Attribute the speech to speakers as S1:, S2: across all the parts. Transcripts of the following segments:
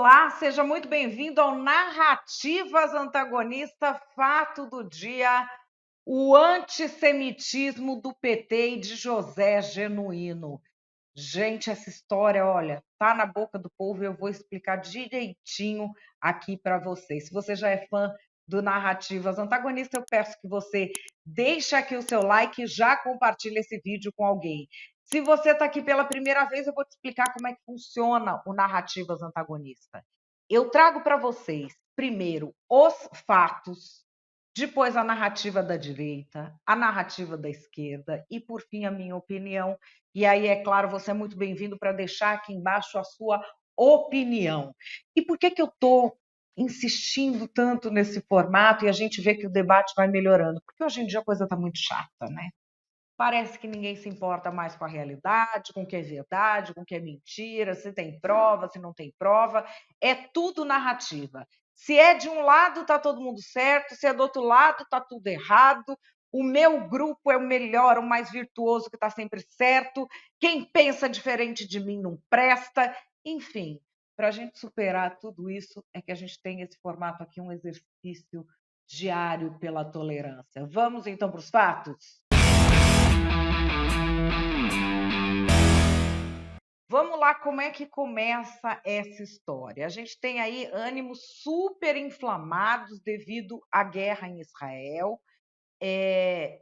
S1: Olá, seja muito bem-vindo ao Narrativas Antagonista, fato do dia, o antissemitismo do PT e de José Genuíno. Gente, essa história, olha, tá na boca do povo e eu vou explicar direitinho aqui para vocês. Se você já é fã do Narrativas Antagonista, eu peço que você deixe aqui o seu like e já compartilhe esse vídeo com alguém. Se você está aqui pela primeira vez, eu vou te explicar como é que funciona o Narrativas Antagonista. Eu trago para vocês, primeiro, os fatos, depois a narrativa da direita, a narrativa da esquerda e, por fim, a minha opinião. E aí, é claro, você é muito bem-vindo para deixar aqui embaixo a sua opinião. E por que eu estou insistindo tanto nesse formato e a gente vê que o debate vai melhorando? Porque hoje em dia a coisa está muito chata, né? Parece que ninguém se importa mais com a realidade, com o que é verdade, com o que é mentira, se tem prova, se não tem prova. É tudo narrativa. Se é de um lado, está todo mundo certo, se é do outro lado, está tudo errado. O meu grupo é o melhor, o mais virtuoso, que está sempre certo. Quem pensa diferente de mim não presta. Enfim, para a gente superar tudo isso, é que a gente tem esse formato aqui, um exercício diário pela tolerância. Vamos então para os fatos? Vamos lá, como é que começa essa história? A gente tem aí ânimos super inflamados devido à guerra em Israel. É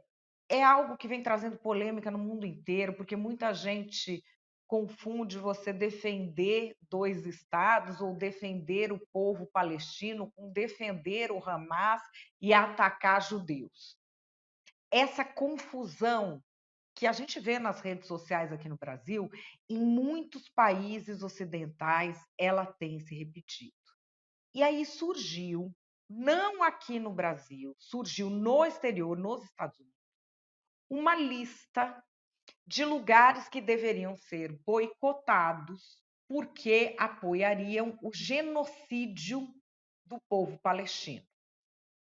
S1: algo que vem trazendo polêmica no mundo inteiro, porque muita gente confunde você defender dois estados ou defender o povo palestino com defender o Hamas e atacar judeus. Essa confusão que a gente vê nas redes sociais aqui no Brasil, em muitos países ocidentais, ela tem se repetido. E aí surgiu, não aqui no Brasil, surgiu no exterior, nos Estados Unidos, uma lista de lugares que deveriam ser boicotados porque apoiariam o genocídio do povo palestino.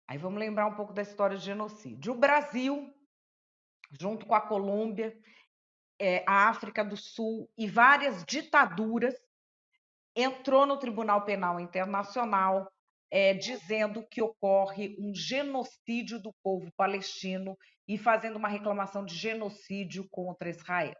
S1: Aí vamos lembrar um pouco da história do genocídio. O Brasil, junto com a Colômbia, a África do Sul e várias ditaduras, entrou no Tribunal Penal Internacional dizendo que ocorre um genocídio do povo palestino e fazendo uma reclamação de genocídio contra Israel.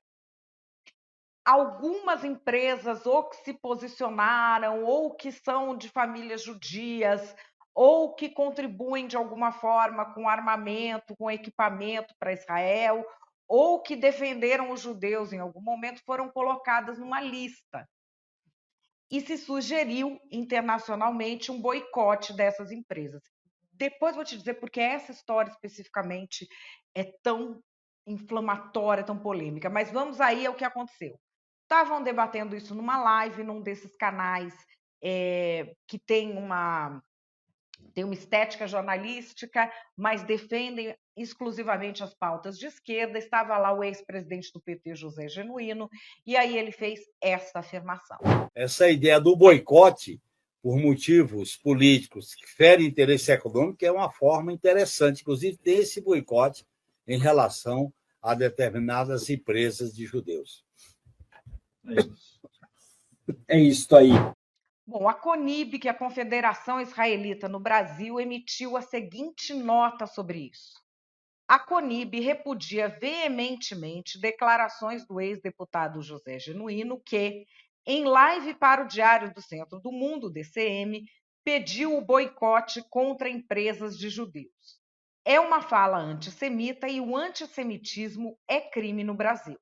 S1: Algumas empresas ou que se posicionaram, ou que são de famílias judias, ou que contribuem de alguma forma com armamento, com equipamento para Israel, ou que defenderam os judeus em algum momento, foram colocadas numa lista. E se sugeriu internacionalmente um boicote dessas empresas. Depois vou te dizer porque essa história especificamente é tão inflamatória, tão polêmica. Mas vamos aí ao que aconteceu. Estavam debatendo isso numa live, num desses canais que tem uma estética jornalística, mas defendem exclusivamente as pautas de esquerda. Estava lá o ex-presidente do PT, José Genuíno, e aí ele fez essa afirmação.
S2: Essa ideia do boicote por motivos políticos que ferem interesse econômico é uma forma interessante. Inclusive, tem esse boicote em relação a determinadas empresas de judeus.
S3: É isso aí.
S1: Bom, a CONIB, que é a Confederação Israelita no Brasil, emitiu a seguinte nota sobre isso. A CONIB repudia veementemente declarações do ex-deputado José Genuíno, que, em live para o Diário do Centro do Mundo, DCM, pediu o boicote contra empresas de judeus. É uma fala antissemita e o antissemitismo é crime no Brasil.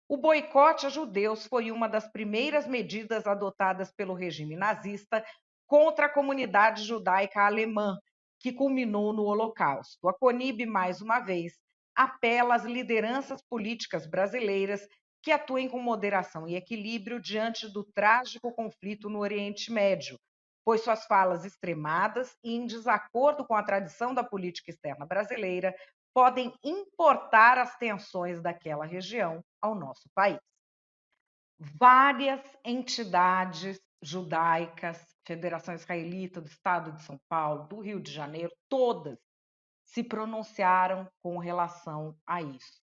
S1: O boicote a judeus foi uma das primeiras medidas adotadas pelo regime nazista contra a comunidade judaica alemã, que culminou no Holocausto. A CONIB, mais uma vez, apela às lideranças políticas brasileiras que atuem com moderação e equilíbrio diante do trágico conflito no Oriente Médio, pois suas falas extremadas e em desacordo com a tradição da política externa brasileira podem importar as tensões daquela região ao nosso país. Várias entidades judaicas, Federação Israelita do Estado de São Paulo, do Rio de Janeiro, todas se pronunciaram com relação a isso.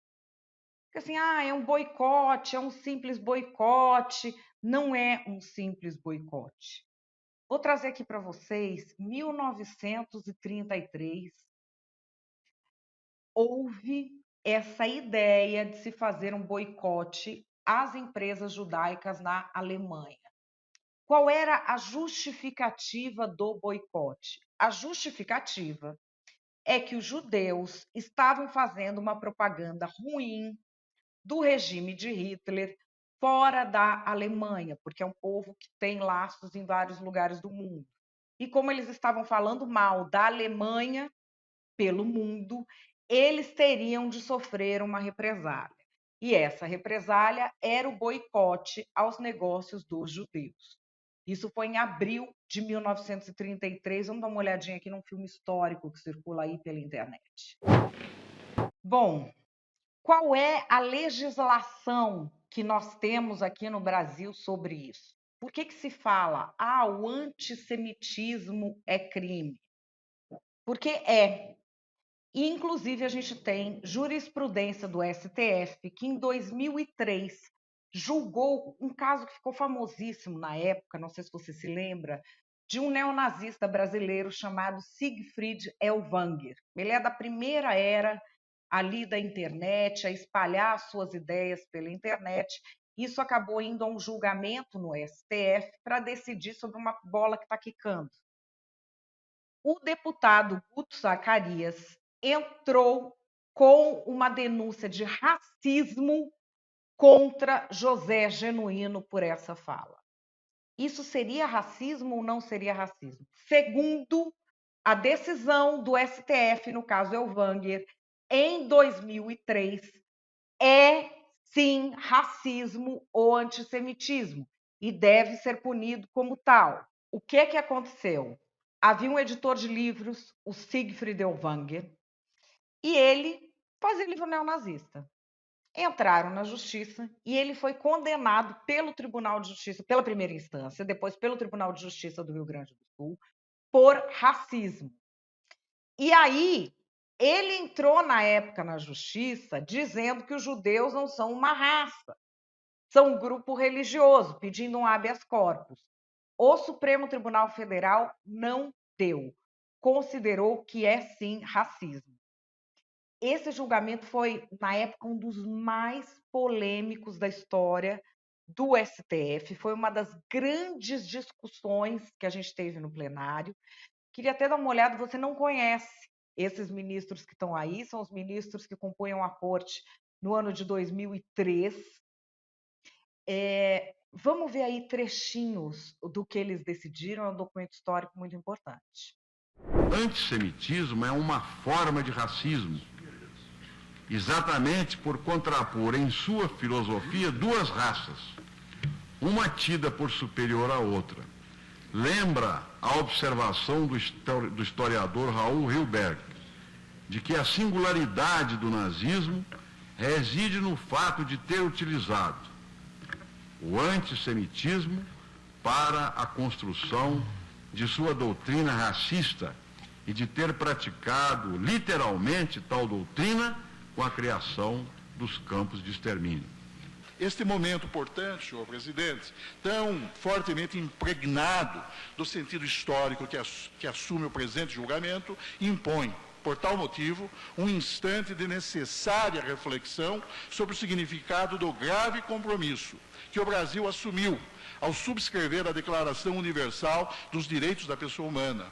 S1: Porque assim, é um boicote, é um simples boicote. Não é um simples boicote. Vou trazer aqui para vocês 1933. Houve essa ideia de se fazer um boicote às empresas judaicas na Alemanha. Qual era a justificativa do boicote? A justificativa é que os judeus estavam fazendo uma propaganda ruim do regime de Hitler fora da Alemanha, porque é um povo que tem laços em vários lugares do mundo. E como eles estavam falando mal da Alemanha pelo mundo, eles teriam de sofrer uma represália. E essa represália era o boicote aos negócios dos judeus. Isso foi em abril de 1933. Vamos dar uma olhadinha aqui num filme histórico que circula aí pela internet. Bom, qual é a legislação que nós temos aqui no Brasil sobre isso? Por que se fala, o antissemitismo é crime? Porque é. E, inclusive, a gente tem jurisprudência do STF, que em 2003 julgou um caso que ficou famosíssimo na época, não sei se você se lembra, de um neonazista brasileiro chamado Siegfried Ellwanger. Ele é da primeira era ali da internet, a espalhar suas ideias pela internet. Isso acabou indo a um julgamento no STF para decidir sobre uma bola que está quicando. O deputado Guto Zacarias entrou com uma denúncia de racismo contra José Genuíno por essa fala. Isso seria racismo ou não seria racismo? Segundo a decisão do STF, no caso Ellwanger, em 2003, é sim racismo ou antissemitismo e deve ser punido como tal. O que aconteceu? Havia um editor de livros, o Siegfried Ellwanger, e ele fazia livro neonazista. Entraram na justiça e ele foi condenado pelo Tribunal de Justiça, pela primeira instância, depois pelo Tribunal de Justiça do Rio Grande do Sul, por racismo. E aí, ele entrou na época na justiça dizendo que os judeus não são uma raça, são um grupo religioso, pedindo um habeas corpus. O Supremo Tribunal Federal não deu, considerou que é sim racismo. Esse julgamento foi, na época, um dos mais polêmicos da história do STF, foi uma das grandes discussões que a gente teve no plenário. Queria até dar uma olhada, você não conhece esses ministros que estão aí, são os ministros que compunham a corte no ano de 2003. Vamos ver aí trechinhos do que eles decidiram, é um documento histórico muito importante.
S4: Antissemitismo é uma forma de racismo, exatamente por contrapor em sua filosofia duas raças, uma tida por superior à outra. Lembra a observação do historiador Raul Hilberg, de que a singularidade do nazismo reside no fato de ter utilizado o antissemitismo para a construção de sua doutrina racista e de ter praticado literalmente tal doutrina com a criação dos campos de extermínio.
S5: Este momento, portanto, senhor presidente, tão fortemente impregnado do sentido histórico que assume o presente julgamento, impõe, por tal motivo, um instante de necessária reflexão sobre o significado do grave compromisso que o Brasil assumiu ao subscrever a Declaração Universal dos Direitos da Pessoa Humana.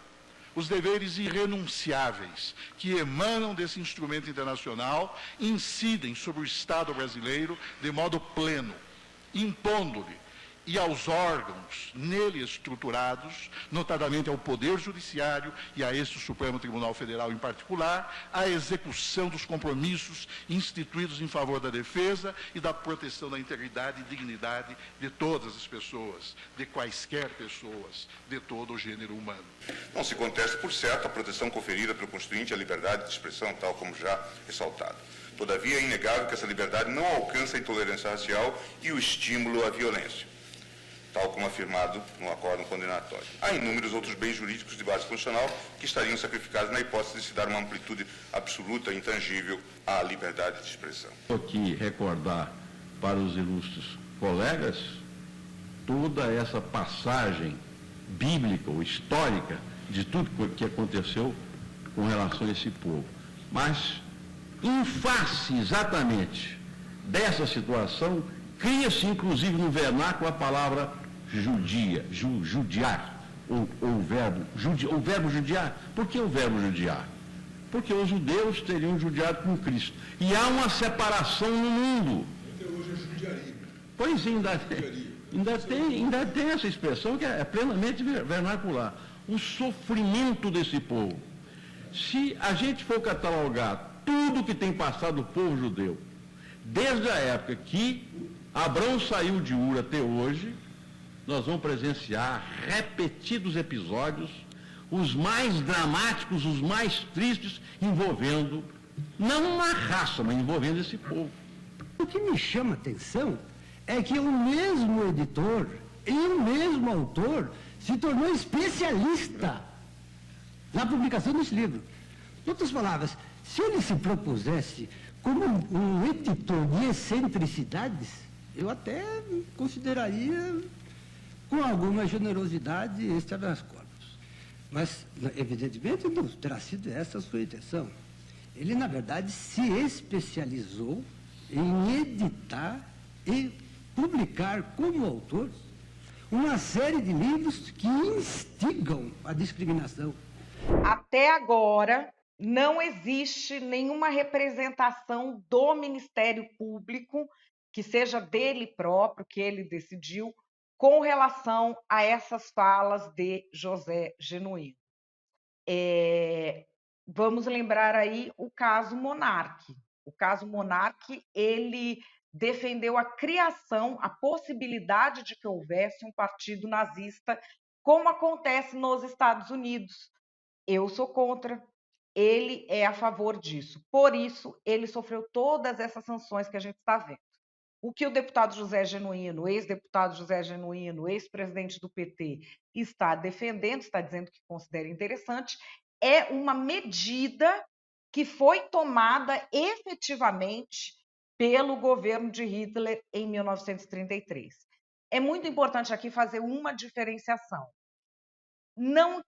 S5: Os deveres irrenunciáveis que emanam desse instrumento internacional incidem sobre o Estado brasileiro de modo pleno, impondo-lhe e aos órgãos nele estruturados, notadamente ao Poder Judiciário e a este Supremo Tribunal Federal em particular, a execução dos compromissos instituídos em favor da defesa e da proteção da integridade e dignidade de todas as pessoas, de quaisquer pessoas, de todo o gênero humano.
S6: Não se contesta, por certo, a proteção conferida pelo Constituinte à liberdade de expressão, tal como já ressaltado. Todavia, é inegável que essa liberdade não alcança a intolerância racial e o estímulo à violência, tal como afirmado no acórdão condenatório. Há inúmeros outros bens jurídicos de base constitucional que estariam sacrificados na hipótese de se dar uma amplitude absoluta e intangível à liberdade de expressão.
S4: Vou aqui recordar para os ilustres colegas toda essa passagem bíblica ou histórica de tudo que aconteceu com relação a esse povo. Mas, em face exatamente dessa situação, cria-se inclusive no vernáculo a palavra judiar, ou o verbo judiar. Por que o verbo judiar? Porque os judeus teriam judiado com Cristo. E há uma separação no mundo.
S7: Até hoje é judiaria.
S4: Pois ainda tem essa expressão que é plenamente vernacular. O sofrimento desse povo. Se a gente for catalogar tudo que tem passado o povo judeu, desde a época que Abraão saiu de Ur até hoje, nós vamos presenciar repetidos episódios, os mais dramáticos, os mais tristes, envolvendo, não uma raça, mas envolvendo esse povo.
S8: O que me chama a atenção é que o mesmo editor e o mesmo autor se tornou especialista na publicação desse livro. Em outras palavras, se ele se propusesse como um editor de excentricidades, eu até consideraria com alguma generosidade este habeas corpus. Mas, evidentemente, não terá sido essa a sua intenção. Ele, na verdade, se especializou em editar e publicar como autor uma série de livros que instigam a discriminação.
S1: Até agora, não existe nenhuma representação do Ministério Público, que seja dele próprio, que ele decidiu, com relação a essas falas de José Genuíno. Vamos lembrar aí o caso Monarque. O caso Monarque, ele defendeu a criação, a possibilidade de que houvesse um partido nazista, como acontece nos Estados Unidos. Eu sou contra, ele é a favor disso. Por isso, ele sofreu todas essas sanções que a gente está vendo. O que o deputado José Genuíno, ex-deputado José Genuíno, ex-presidente do PT, está defendendo, está dizendo que considera interessante, é uma medida que foi tomada efetivamente pelo governo de Hitler em 1933. É muito importante aqui fazer uma diferenciação. Não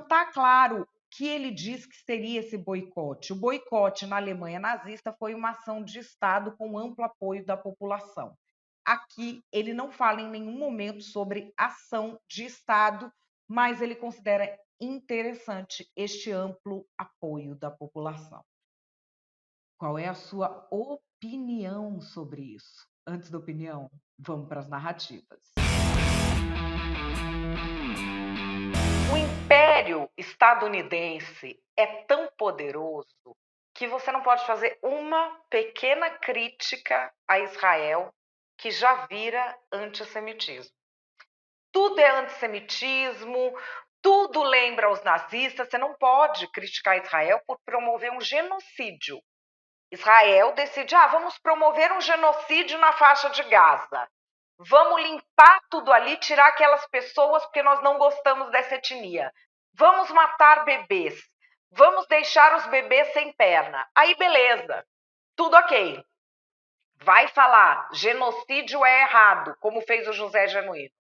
S1: está claro que ele diz que seria esse boicote. O boicote na Alemanha nazista foi uma ação de Estado com amplo apoio da população. Aqui ele não fala em nenhum momento sobre ação de Estado, mas ele considera interessante este amplo apoio da população. Qual é a sua opinião sobre isso? Antes da opinião, vamos para as narrativas. O Império estadunidense é tão poderoso que você não pode fazer uma pequena crítica a Israel que já vira antissemitismo. Tudo é antissemitismo, tudo lembra os nazistas. Você não pode criticar Israel por promover um genocídio. Israel decide, vamos promover um genocídio na faixa de Gaza. Vamos limpar tudo ali, tirar aquelas pessoas porque nós não gostamos dessa etnia. Vamos matar bebês. Vamos deixar os bebês sem perna. Aí, beleza. Tudo ok. Vai falar, genocídio é errado, como fez o José Genuíno.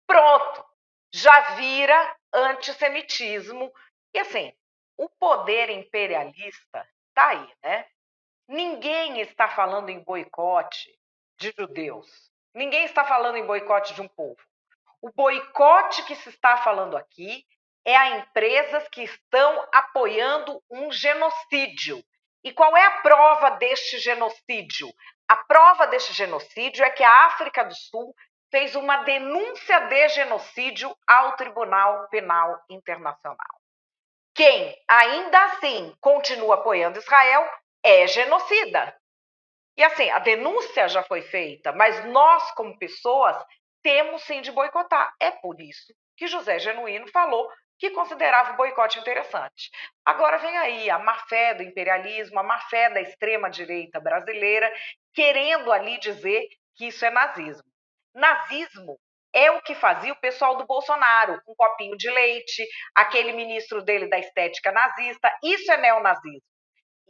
S1: Pronto. Já vira antissemitismo. E assim, o poder imperialista tá aí, né? Ninguém está falando em boicote de judeus. Ninguém está falando em boicote de um povo. O boicote que se está falando aqui é a empresas que estão apoiando um genocídio. E qual é a prova deste genocídio? A prova deste genocídio é que a África do Sul fez uma denúncia de genocídio ao Tribunal Penal Internacional. Quem ainda assim continua apoiando Israel é genocida. E assim, a denúncia já foi feita, mas nós, como pessoas, temos sim de boicotar. É por isso que José Genuíno falou que considerava o boicote interessante. Agora vem aí a má-fé do imperialismo, a má-fé da extrema-direita brasileira, querendo ali dizer que isso é nazismo. Nazismo é o que fazia o pessoal do Bolsonaro, com um copinho de leite, aquele ministro dele da estética nazista, isso é neonazismo.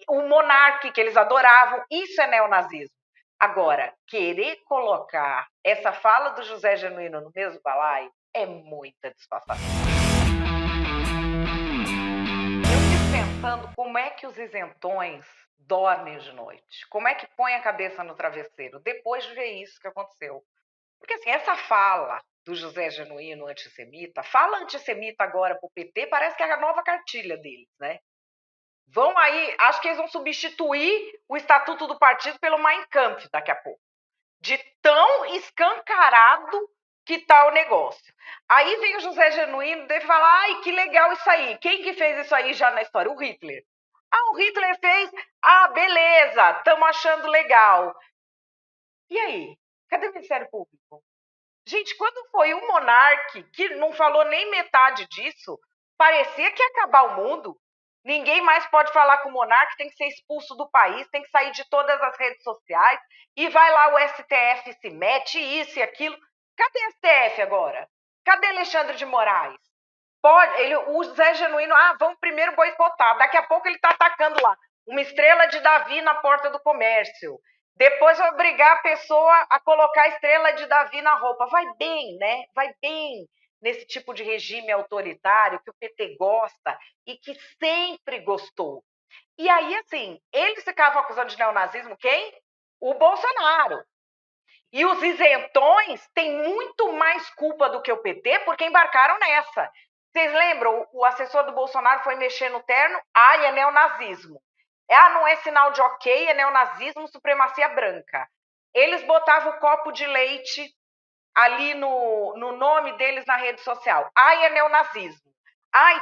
S1: O monarca que eles adoravam, isso é neonazismo. Agora, querer colocar essa fala do José Genuíno no mesmo balaio é muita disfarçação. Eu fico pensando como é que os isentões dormem de noite, como é que põem a cabeça no travesseiro depois de ver isso que aconteceu. Porque assim, essa fala do José Genuíno antissemita, fala antissemita agora pro PT, parece que é a nova cartilha deles, né? Vão aí, acho que eles vão substituir o estatuto do partido pelo Mein Kampf daqui a pouco. De tão escancarado que tá o negócio. Aí vem o José Genuíno e fala, ai, que legal isso aí. Quem que fez isso aí já na história? O Hitler. Ah, o Hitler fez? Ah, beleza, estamos achando legal. E aí? Cadê o Ministério Público? Gente, quando foi o monarca que não falou nem metade disso, parecia que ia acabar o mundo. Ninguém mais pode falar com o monarca, tem que ser expulso do país, tem que sair de todas as redes sociais, e vai lá o STF se mete, isso e aquilo. Cadê o STF agora? Cadê Alexandre de Moraes? O Zé Genuíno, vamos primeiro boicotar. Daqui a pouco ele está atacando lá uma estrela de Davi na porta do comércio. Depois vai obrigar a pessoa a colocar a estrela de Davi na roupa. Vai bem, né? Vai bem nesse tipo de regime autoritário que o PT gosta e que sempre gostou. E aí, assim, eles ficavam acusando de neonazismo quem? O Bolsonaro. E os isentões têm muito mais culpa do que o PT porque embarcaram nessa. Vocês lembram? O assessor do Bolsonaro foi mexer no terno. É neonazismo. Não é sinal de ok, é neonazismo, supremacia branca. Eles botavam o copo de leite ali no nome deles na rede social. É neonazismo.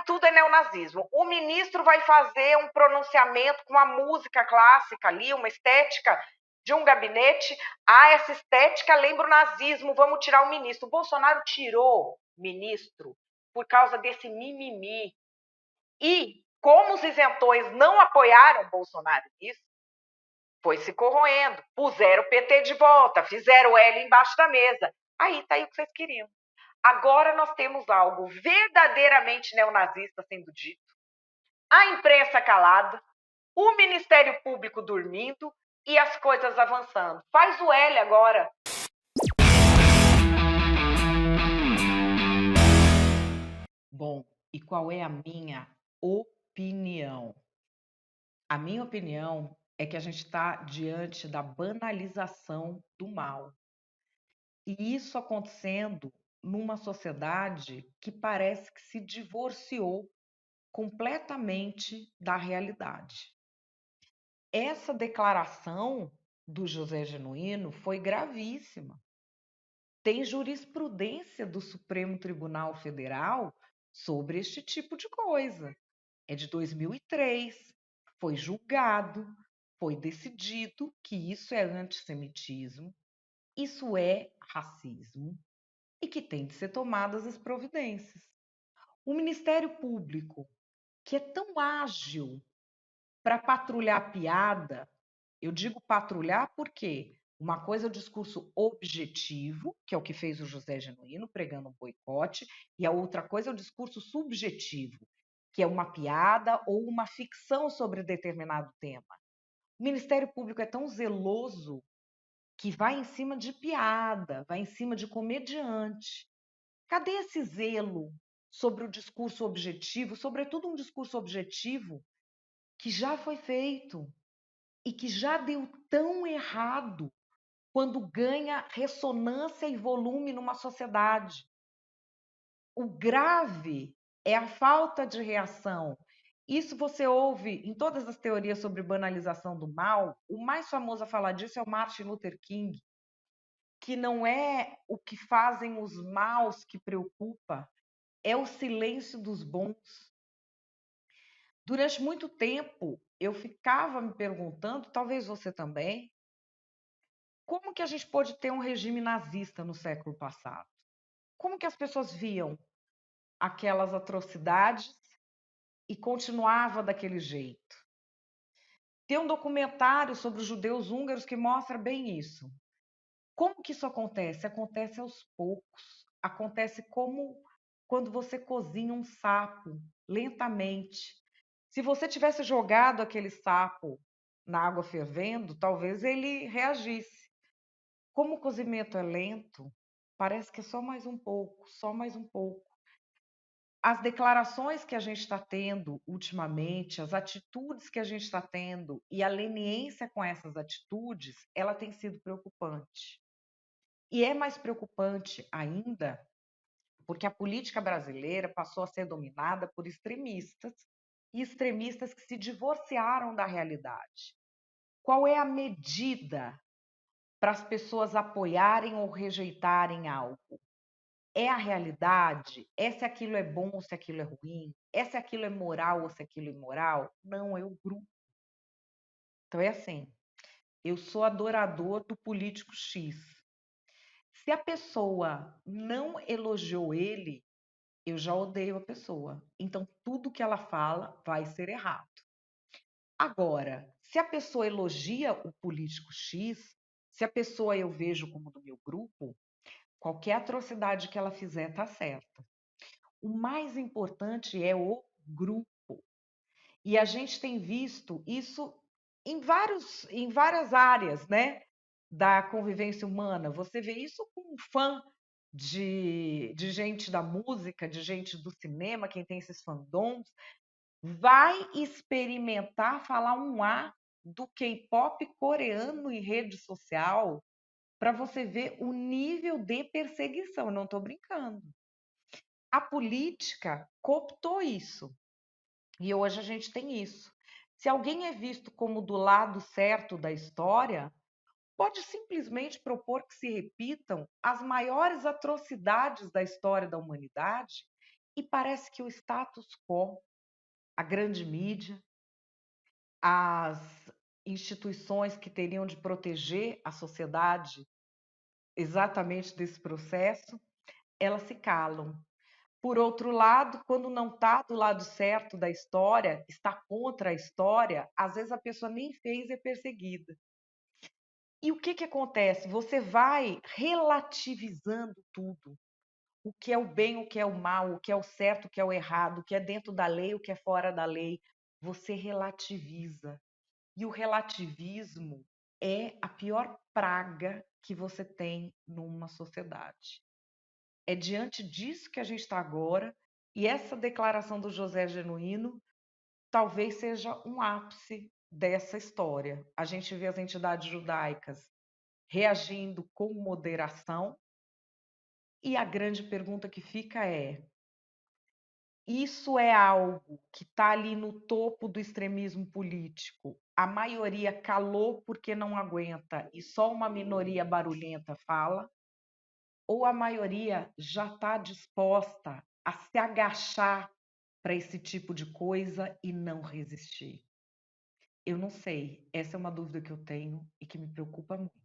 S1: Tudo é neonazismo. O ministro vai fazer um pronunciamento com uma música clássica ali, uma estética de um gabinete. Essa estética lembra o nazismo, vamos tirar o ministro. O Bolsonaro tirou o ministro por causa desse mimimi. E como os isentões não apoiaram o Bolsonaro nisso, foi se corroendo. Puseram o PT de volta, fizeram o L embaixo da mesa. Aí tá aí o que vocês queriam. Agora nós temos algo verdadeiramente neonazista sendo dito, a imprensa calada, o Ministério Público dormindo e as coisas avançando. Faz o L agora. Bom, e qual é a minha opinião? A minha opinião é que a gente está diante da banalização do mal. E isso acontecendo numa sociedade que parece que se divorciou completamente da realidade. Essa declaração do José Genuíno foi gravíssima. Tem jurisprudência do Supremo Tribunal Federal sobre este tipo de coisa. É de 2003, foi julgado, foi decidido que isso é antissemitismo, isso é racismo e que tem de ser tomadas as providências. O Ministério Público, que é tão ágil para patrulhar piada, eu digo patrulhar porque uma coisa é o discurso objetivo, que é o que fez o José Genuíno pregando um boicote, e a outra coisa é o discurso subjetivo, que é uma piada ou uma ficção sobre determinado tema. O Ministério Público é tão zeloso que vai em cima de piada, vai em cima de comediante. Cadê esse zelo sobre o discurso objetivo, sobretudo um discurso objetivo que já foi feito e que já deu tão errado quando ganha ressonância e volume numa sociedade? O grave é a falta de reação. Isso você ouve em todas as teorias sobre banalização do mal. O mais famoso a falar disso é o Martin Luther King, que não é o que fazem os maus que preocupa, é o silêncio dos bons. Durante muito tempo, eu ficava me perguntando, talvez você também, como que a gente pode ter um regime nazista no século passado? Como que as pessoas viam aquelas atrocidades e continuava daquele jeito? Tem um documentário sobre os judeus húngaros que mostra bem isso. Como que isso acontece? Acontece aos poucos. Acontece como quando você cozinha um sapo lentamente. Se você tivesse jogado aquele sapo na água fervendo, talvez ele reagisse. Como o cozimento é lento, parece que é só mais um pouco, só mais um pouco. As declarações que a gente está tendo ultimamente, as atitudes que a gente está tendo e a leniência com essas atitudes, ela tem sido preocupante. E é mais preocupante ainda porque a política brasileira passou a ser dominada por extremistas e extremistas que se divorciaram da realidade. Qual é a medida para as pessoas apoiarem ou rejeitarem algo? É a realidade? É se aquilo é bom ou se aquilo é ruim? É se aquilo é moral ou se aquilo é imoral? Não, é o grupo. Então é assim, eu sou adorador do político X. Se a pessoa não elogiou ele, eu já odeio a pessoa. Então tudo que ela fala vai ser errado. Agora, se a pessoa elogia o político X, se a pessoa eu vejo como do meu grupo, qualquer atrocidade que ela fizer tá certa. O mais importante é o grupo. E a gente tem visto isso em várias áreas, né, da convivência humana. Você vê isso com um fã de gente da música, de gente do cinema, quem tem esses fandoms, vai experimentar falar um A do K-pop coreano em rede social para você ver o nível de perseguição. Eu não estou brincando. A política cooptou isso. E hoje a gente tem isso. Se alguém é visto como do lado certo da história, pode simplesmente propor que se repitam as maiores atrocidades da história da humanidade e parece que o status quo, a grande mídia, as instituições que teriam de proteger a sociedade exatamente desse processo, elas se calam. Por outro lado, quando não está do lado certo da história, está contra a história, às vezes a pessoa nem fez e é perseguida. E o que acontece? Você vai relativizando tudo. O que é o bem, o que é o mal, o que é o certo, o que é o errado, o que é dentro da lei, o que é fora da lei. Você relativiza. E o relativismo é a pior praga que você tem numa sociedade. É diante disso que a gente está agora, e essa declaração do José Genuíno talvez seja um ápice dessa história. A gente vê as entidades judaicas reagindo com moderação, e a grande pergunta que fica é: isso é algo que está ali no topo do extremismo político? A maioria calou porque não aguenta e só uma minoria barulhenta fala? Ou a maioria já está disposta a se agachar para esse tipo de coisa e não resistir? Eu não sei. Essa é uma dúvida que eu tenho e que me preocupa muito.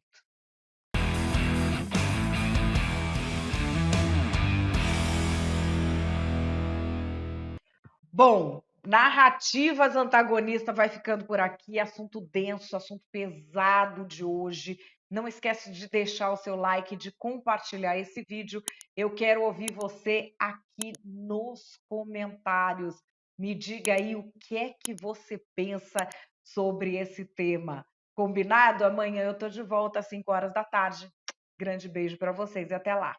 S1: Bom, narrativas antagonistas vai ficando por aqui. Assunto denso, assunto pesado de hoje. Não esquece de deixar o seu like, de compartilhar esse vídeo. Eu quero ouvir você aqui nos comentários. Me diga aí o que é que você pensa sobre esse tema. Combinado? Amanhã eu tô de volta às 5 horas da tarde. Grande beijo para vocês e até lá.